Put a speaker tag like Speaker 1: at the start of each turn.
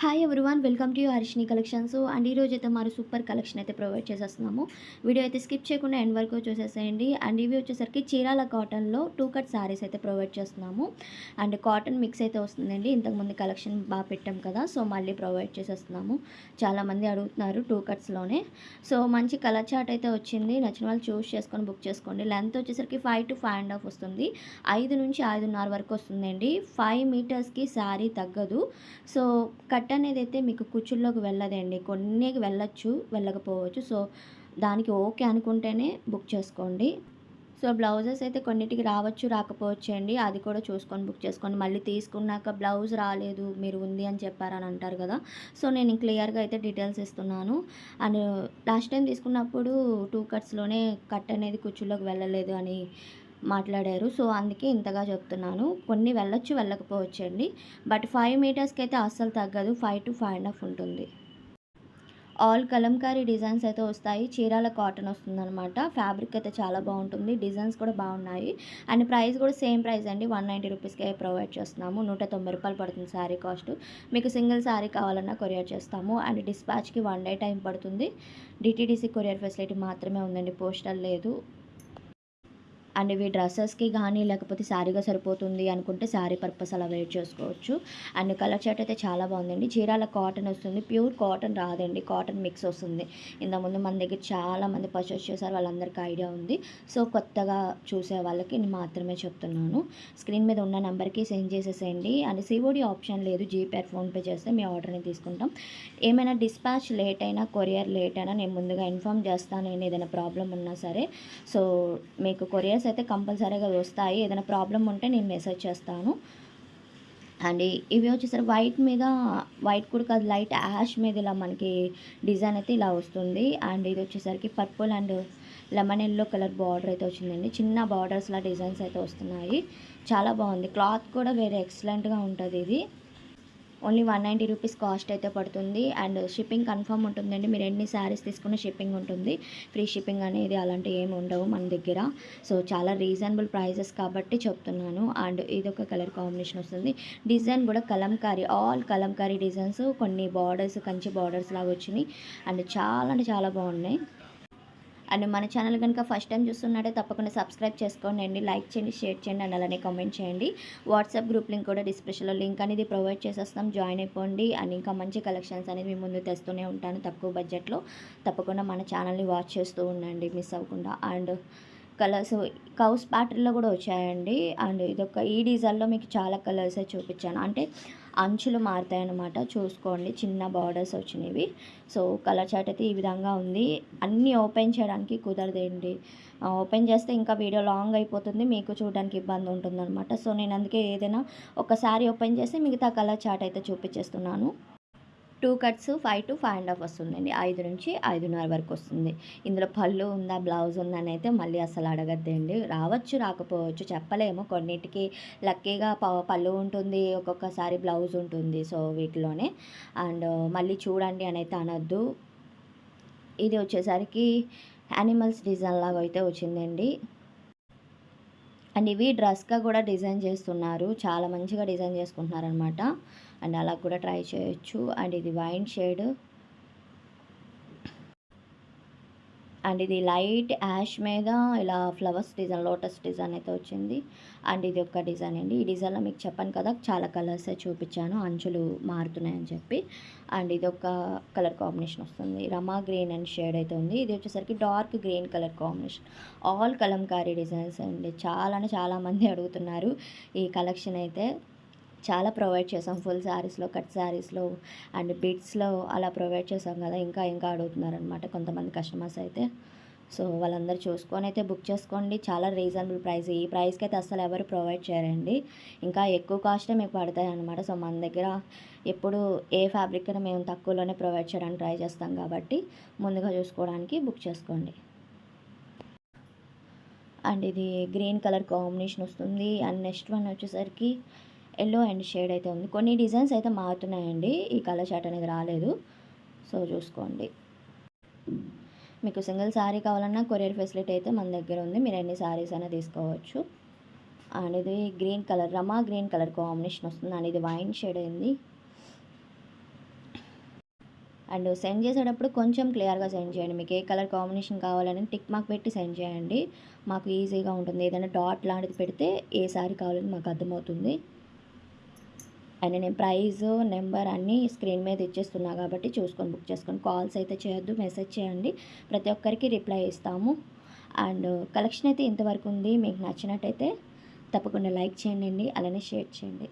Speaker 1: Hi everyone, welcome to Harshini collections. And ఈరోజు అయితే మరి సూపర్ కలెక్షన్ అయితే ప్రొవైడ్ చేసేస్తున్నాము. వీడియో అయితే స్కిప్ చేయకుండా ఎండ్ వరకు చూసేసేయండి. అండ్ ఇవి వచ్చేసరికి చీరాల కాటన్లో 2 కట్ శారీస్ అయితే ప్రొవైడ్ చేస్తున్నాము. అండ్ కాటన్ మిక్స్ అయితే వస్తుందండి. ఇంతకుముందు కలెక్షన్ బాగా పెట్టాం కదా, సో మళ్ళీ ప్రొవైడ్ చేసేస్తున్నాము. చాలామంది అడుగుతున్నారు 2 కట్స్లోనే. సో మంచి కలర్ చార్ట్ అయితే వచ్చింది. నచ్చిన వాళ్ళు చూస్ చేసుకొని బుక్ చేసుకోండి. లెంత్ వచ్చేసరికి 5 to 5.5 వస్తుంది. 5 నుంచి 5.5 వరకు వస్తుందండి. 5 మీటర్స్కి శారీ తగ్గదు. సో కట్ అనేది అయితే మీకు కుచ్చుల్లోకి వెళ్ళదండి. కొన్ని వెళ్ళొచ్చు, వెళ్ళకపోవచ్చు. సో దానికి ఓకే అనుకుంటేనే బుక్ చేసుకోండి. సో బ్లౌజెస్ అయితే కొన్నిటికి రావచ్చు, రాకపోవచ్చు అండి. అది కూడా చూసుకొని బుక్ చేసుకోండి. మళ్ళీ తీసుకున్నాక బ్లౌజ్ రాలేదు, మీరు ఉంది అని చెప్పారని అంటారు కదా. సో నేను క్లియర్గా అయితే డీటెయిల్స్ ఇస్తున్నాను. అండ్ లాస్ట్ టైం తీసుకున్నప్పుడు 2 కట్స్లోనే కట్ అనేది కుచ్చుల్లోకి వెళ్ళలేదు అని మాట్లాడారు. సో అందుకే ఇంతగా చెప్తున్నాను. కొన్ని వెళ్ళొచ్చు, వెళ్ళకపోవచ్చు అండి. బట్ 5 మీటర్స్కి అయితే అస్సలు తగ్గదు. 5 to 5.5 ఉంటుంది. ఆల్ కలంకారీ డిజైన్స్ అయితే వస్తాయి. చీరాల కాటన్ వస్తుందన్నమాట. ఫ్యాబ్రిక్ అయితే చాలా బాగుంటుంది. డిజైన్స్ కూడా బాగున్నాయి. అండ్ ప్రైస్ కూడా సేమ్ ప్రైస్ అండి. 190 రూపీస్కే ప్రొవైడ్ చేస్తున్నాము. 190 రూపాయలు పడుతుంది శారీ కాస్ట్. మీకు సింగిల్ శారీ కావాలన్నా కొరియర్ చేస్తాము. అండ్ డిస్పాచ్కి 1 డే టైం పడుతుంది. డిటీడీసీ కొరియర్ ఫెసిలిటీ మాత్రమే ఉందండి, పోస్టల్ లేదు. అండ్ ఇవి డ్రెస్సెస్కి కానీ లేకపోతే శారీగా సరిపోతుంది అనుకుంటే శారీ పర్పస్ అలా వేర్ చేసుకోవచ్చు. అండ్ కలర్ చార్ట్ అయితే చాలా బాగుందండి. చీరాల కాటన్ వస్తుంది. ప్యూర్ కాటన్ రాదండి, కాటన్ మిక్స్ వస్తుంది. ఇంతకుముందు మన దగ్గర చాలామంది పర్చేస్ చేశారు, వాళ్ళందరికీ ఐడియా ఉంది. సో కొత్తగా చూసే వాళ్ళకి నేను మాత్రమే చెప్తున్నాను. స్క్రీన్ మీద ఉన్న నెంబర్కి సెండ్ చేసేసేయండి. అండ్ సిఓడి ఆప్షన్ లేదు. జీపే, ఫోన్పే చేస్తే మీ ఆర్డర్ని తీసుకుంటాం. ఏమైనా డిస్పాచ్ లేట్ అయినా, కొరియర్ లేట్ అయినా నేను ముందుగా ఇన్ఫామ్ చేస్తాను. నేను ఏదైనా ప్రాబ్లం ఉన్నా సరే. సో మీకు కొరియర్స్ అయితే కంపల్సరీగా వస్తాయి. ఏదైనా ప్రాబ్లం ఉంటే నేను మెసేజ్ చేస్తాను. అండ్ ఇవి వచ్చేసరికి వైట్ కూడా కాదు, లైట్ యాష్ మీద ఇలా మనకి డిజైన్ అయితే ఇలా వస్తుంది. అండ్ ఇది వచ్చేసరికి purple and lemon yellow colour border అయితే వచ్చిందండి. చిన్న బార్డర్స్లా డిజైన్స్ అయితే వస్తున్నాయి. చాలా బాగుంది. క్లాత్ కూడా వేరే ఎక్సలెంట్గా ఉంటుంది. ఇది ఓన్లీ 190 రూపీస్ కాస్ట్ అయితే పడుతుంది. అండ్ షిప్పింగ్ కన్ఫర్మ్ ఉంటుందండి. మీరు ఎన్ని శారీస్ తీసుకున్న షిప్పింగ్ ఉంటుంది. ఫ్రీ షిప్పింగ్ అనేది అలాంటివి ఏమి ఉండవు మన దగ్గర. సో చాలా రీజనబుల్ ప్రైజెస్ కాబట్టి చెప్తున్నాను. అండ్ ఇది ఒక కలర్ కాంబినేషన్ వస్తుంది. డిజైన్ కూడా కలంకారీ, ఆల్ కలంకారీ డిజైన్స్. కొన్ని బార్డర్స్ కంచి బార్డర్స్ లాగా వచ్చినాయి. అండ్ చాలా అంటే చాలా బాగున్నాయి. అండ్ మన ఛానల్ కనుక ఫస్ట్ టైం చూస్తున్నట్టే తప్పకుండా సబ్స్క్రైబ్ చేసుకోండి అండి. లైక్ చేయండి, షేర్ చేయండి, అండ్ అలానే కామెంట్ చేయండి. వాట్సాప్ గ్రూప్ లింక్ కూడా డిస్క్రిప్షన్లో లింక్ అనేది ప్రొవైడ్ చేసేస్తాం. జాయిన్ అయిపోండి. అండ్ ఇంకా మంచి కలెక్షన్స్ అనేది మీ ముందు తెస్తూనే ఉంటాను తక్కువ బడ్జెట్లో. తప్పకుండా మన ఛానల్ని వాచ్ చేస్తూ ఉండండి, మిస్ అవ్వకుండా. అండ్ కలర్స్ కౌస్ ప్యాటర్న్లో కూడా వచ్చాయండి. అండ్ ఈ డిజైన్లో మీకు చాలా కలర్సే చూపించాను. అంటే అంచులు మారుతాయి అన్నమాట, చూసుకోండి. చిన్న బార్డర్స్ వచ్చినవి. సో కలర్ చార్ట్ అయితే ఈ విధంగా ఉంది. అన్నీ ఓపెన్ చేయడానికి కుదరదండి. ఓపెన్ చేస్తే ఇంకా వీడియో లాంగ్ అయిపోతుంది, మీకు చూడడానికి ఇబ్బంది ఉంటుందన్నమాట. సో నేను అందుకే ఏదైనా ఒకసారి ఓపెన్ చేసి మిగతా కలర్ చార్ట్ అయితే చూపించేస్తున్నాను. 2 కట్స్ 5 to 5.5 వస్తుందండి. 5 నుంచి 5.5 వరకు వస్తుంది. ఇందులో పళ్ళు ఉందా, బ్లౌజ్ ఉందా అని అయితే మళ్ళీ అసలు అడగద్దండి. రావచ్చు, రాకపోవచ్చు, చెప్పలేము. కొన్నిటికి లక్కీగా పళ్ళు ఉంటుంది, ఒక్కొక్కసారి బ్లౌజ్ ఉంటుంది. సో వీటిలోనే. అండ్ మళ్ళీ చూడండి అని అయితే అనొద్దు. ఇది వచ్చేసరికి యానిమల్స్ డిజైన్ లాగా అయితే వచ్చిందండి. అండ్ ఇవి డ్రెస్గా కూడా డిజైన్ చేస్తున్నారు. చాలా మంచిగా డిజైన్ చేసుకుంటున్నారనమాట. అండ్ అలా కూడా ట్రై చేయొచ్చు. అండ్ ఇది వైన్ షేడ్. అండ్ ఇది లైట్ యాష్ మీద ఇలా ఫ్లవర్స్ డిజైన్, లోటస్ డిజైన్ అయితే వచ్చింది. అండ్ ఇది ఒక డిజైన్ అండి. ఈ డిజైన్లో మీకు చెప్పాను కదా, చాలా కలర్సే చూపించాను, అంచులు మారుతున్నాయని చెప్పి. అండ్ ఇది ఒక కలర్ కాంబినేషన్ వస్తుంది. రమా గ్రీన్ అండ్ షేడ్ అయితే ఉంది. ఇది వచ్చేసరికి dark green colour combination. All Kalamkari designs అండి. చాలామంది అడుగుతున్నారు ఈ కలెక్షన్ అయితే. చాలా ప్రొవైడ్ చేసాం. ఫుల్ శారీస్లో, కట్ శారీస్లో అండ్ బిట్స్లో అలా ప్రొవైడ్ చేసాం కదా. ఇంకా అడుగుతున్నారనమాట కొంతమంది కస్టమర్స్ అయితే. సో వాళ్ళందరూ చూసుకొని అయితే బుక్ చేసుకోండి. చాలా రీజనబుల్ ప్రైస్. ఈ ప్రైస్కి అయితే అసలు ఎవరు ప్రొవైడ్ చేయరండి. ఇంకా ఎక్కువ కాస్టే మీకు పడతాయి అనమాట. సో మన దగ్గర ఎప్పుడు ఏ ఫ్యాబ్రిక్ అయినా మేము తక్కువలోనే ప్రొవైడ్ చేయడానికి ట్రై చేస్తాం కాబట్టి ముందుగా చూసుకోవడానికి బుక్ చేసుకోండి. అండ్ ఇది గ్రీన్ కలర్ కాంబినేషన్ వస్తుంది. అండ్ నెక్స్ట్ వన్ వచ్చేసరికి ఎల్లో అండ్ షేడ్ అయితే ఉంది. కొన్ని డిజైన్స్ అయితే మారుతున్నాయండి. ఈ కలర్ చార్ట్ అనేది రాలేదు. సో చూసుకోండి. మీకు సింగిల్ శారీ కావాలన్నా కొరియర్ ఫెసిలిటీ అయితే మన దగ్గర ఉంది. మీరు ఎన్ని శారీస్ అయినా తీసుకోవచ్చు. అండ్ ఇది గ్రీన్ కలర్, రమా గ్రీన్ కలర్ కాంబినేషన్ వస్తుంది. అండ్ ఇది వైన్ షేడ్ అయింది. అండ్ సెండ్ చేసేటప్పుడు కొంచెం క్లియర్గా సెండ్ చేయండి. మీకు ఏ కలర్ కాంబినేషన్ కావాలని టిక్ మార్క్ పెట్టి సెండ్ చేయండి. మాకు ఈజీగా ఉంటుంది. ఏదైనా డాట్ లాంటిది పెడితే ఏ శారీ కావాలని మాకు అర్థమవుతుంది. అండ్ నేను ప్రైస్, నెంబర్ అన్నీ స్క్రీన్ మీద ఇచ్చేస్తున్నా కాబట్టి చూసుకొని బుక్ చేసుకోండి. కాల్స్ అయితే చేయొద్దు, మెసేజ్ చేయండి. ప్రతి ఒక్కరికి రిప్లై ఇస్తాము. అండ్ కలెక్షన్ అయితే ఇంతవరకు ఉంది. మీకు నచ్చినట్టయితే తప్పకుండా లైక్ చేయండి, అలానే షేర్ చేయండి.